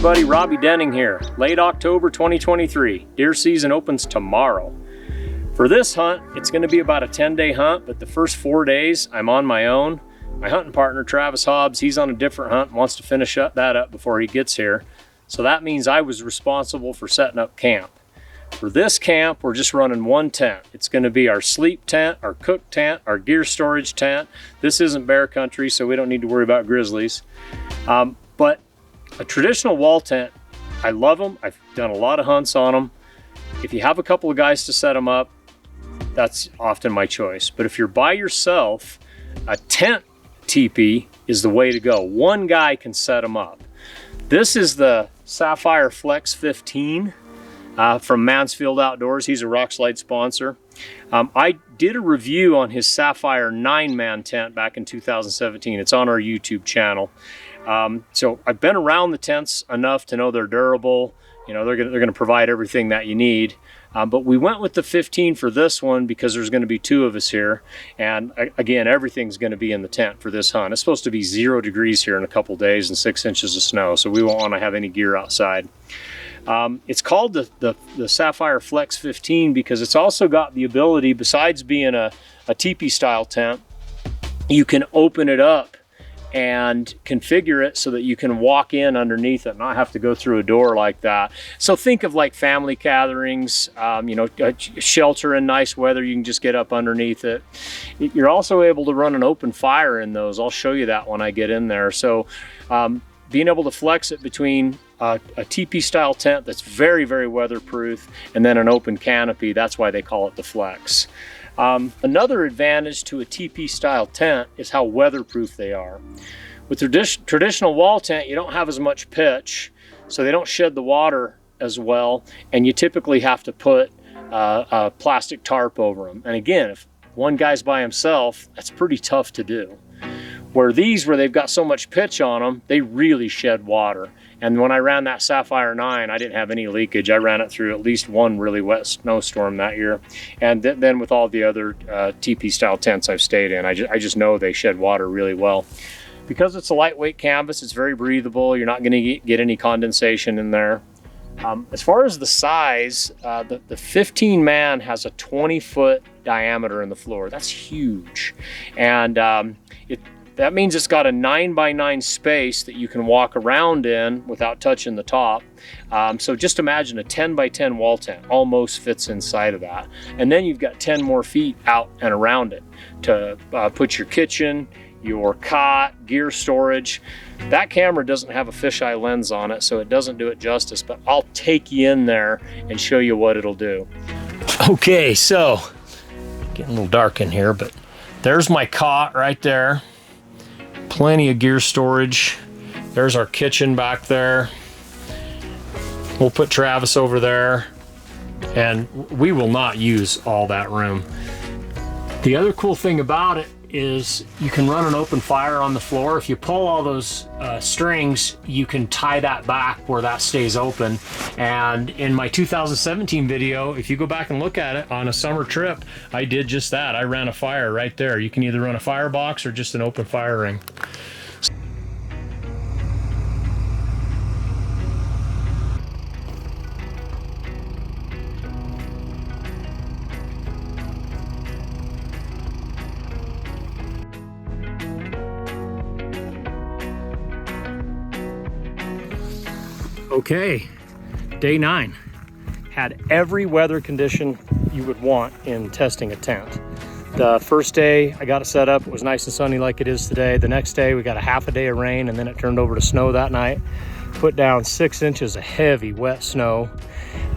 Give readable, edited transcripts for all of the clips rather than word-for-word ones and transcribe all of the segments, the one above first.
everybody, Robby Denning here. Late October 2023. Deer season opens tomorrow. For this hunt, it's going to be about a 10-day hunt, but the first 4 days I'm on my own. My hunting partner, Travis Hobbs, he's on a different hunt and wants to finish that up before he gets here. So that means I was responsible for setting up camp. For this camp, we're just running one tent. It's going to be our sleep tent, our cook tent, our gear storage tent. This isn't bear country, so we don't need to worry about grizzlies. But a traditional wall tent, I love them. I've done a lot of hunts on them. If you have a couple of guys to set them up, that's often my choice. But if you're by yourself, a tent teepee is the way to go. One guy can set them up. This is the Safirflex 15 from Mansfield Outdoors. He's a Rock Slide sponsor. I did a review on his Sapphire 9-man tent back in 2017. It's on our YouTube channel. So I've been around the tents enough to know they're durable. You know, they're gonna provide everything that you need. But we went with the 15 for this one because there's going to be 2 of us here. And again, everything's going to be in the tent for this hunt. It's supposed to be 0 degrees here in a couple days and 6 inches of snow, so we won't want to have any gear outside. It's called the Safirflex 15 because it's also got the ability, besides being a teepee style tent, you can open it up and configure it so that you can walk in underneath it and not have to go through a door like that. So think of like family gatherings, you know, shelter in nice weather, you can just get up underneath it. You're also able to run an open fire in those. I'll show you that when I get in there. So being able to flex it between a teepee style tent that's very, very weatherproof and then an open canopy, that's why they call it the Flex. Another advantage to a teepee style tent is how weatherproof they are. With traditional wall tent, you don't have as much pitch, so they don't shed the water as well, and you typically have to put a plastic tarp over them. And again, if one guy's by himself, that's pretty tough to do. Where they've got so much pitch on them, they really shed water. And when I ran that Sapphire 9, I didn't have any leakage. I ran it through at least one really wet snowstorm that year. And then with all the other teepee style tents I've stayed in, I just know they shed water really well. Because it's a lightweight canvas, it's very breathable. You're not gonna get any condensation in there. As far as the size, the 15-man has a 20-foot diameter in the floor. That's huge. And that means it's got a 9x9 space that you can walk around in without touching the top. So just imagine a 10x10 wall tent almost fits inside of that. And then you've got 10 more feet out and around it to put your kitchen, your cot, gear storage. That camera doesn't have a fisheye lens on it, so it doesn't do it justice, but I'll take you in there and show you what it'll do. Okay, so getting a little dark in here, but there's my cot right there. Plenty of gear storage. There's our kitchen back there. We'll put Travis over there, and we will not use all that room. The other cool thing about it is you can run an open fire on the floor. If you pull all those strings, you can tie that back where that stays open. And in my 2017 video, if you go back and look at it on a summer trip, I did just that. I ran a fire right there. You can either run a firebox or just an open fire ring. Okay, day 9. Had every weather condition you would want in testing a tent. The first day I got it set up, it was nice and sunny like it is today. The next day we got a half a day of rain, and then it turned over to snow that night. Put down 6 inches of heavy wet snow.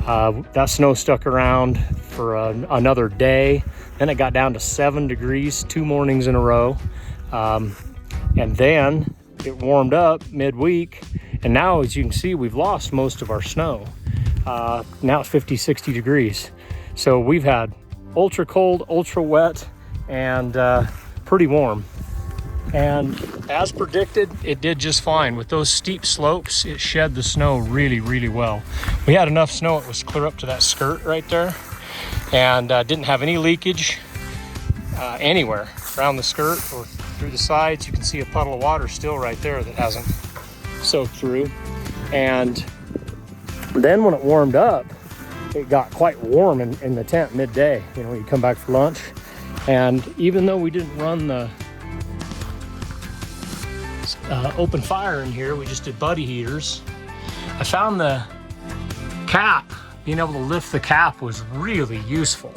That snow stuck around for another day. Then it got down to 7 degrees 2 mornings in a row. And then it warmed up midweek. And now, as you can see, we've lost most of our snow. Now it's 50, 60 degrees. So we've had ultra cold, ultra wet, and pretty warm. And as predicted, it did just fine. With those steep slopes, it shed the snow really, really well. We had enough snow, it was clear up to that skirt right there, and didn't have any leakage anywhere around the skirt or through the sides. You can see a puddle of water still right there that hasn't soaked through. And then when it warmed up, it got quite warm in the tent midday, you know, when you come back for lunch. And even though we didn't run the open fire in here, we just did buddy heaters. I found the cap, being able to lift the cap was really useful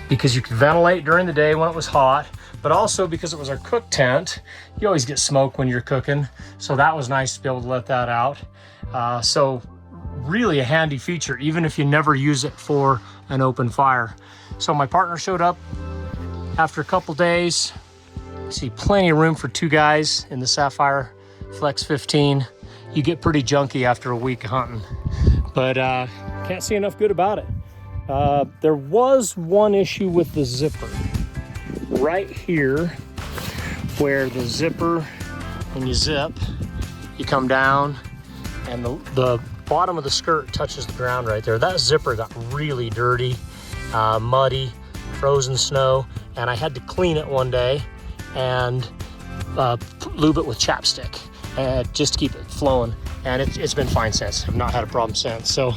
because you could ventilate during the day when it was hot, but also because it was our cook tent, you always get smoke when you're cooking. So that was nice to be able to let that out. So really a handy feature, even if you never use it for an open fire. So my partner showed up after a couple days. See plenty of room for 2 guys in the Safirflex 15. You get pretty junky after a week of hunting, but can't see enough good about it. There was one issue with the zipper. Right here, where the zipper, when you zip, you come down and the bottom of the skirt touches the ground right there. That zipper got really dirty, muddy, frozen snow, and I had to clean it one day and lube it with chapstick just to keep it flowing. And it's been fine since. I've not had a problem since. So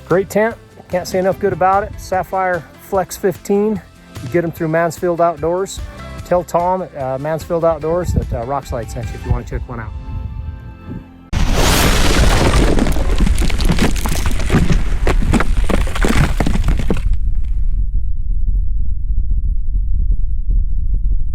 great tent. Can't say enough good about it. Safirflex 15. You get them through Mansfield Outdoors. Tell Tom at Mansfield Outdoors that Rockslide sent you if you want to check one out.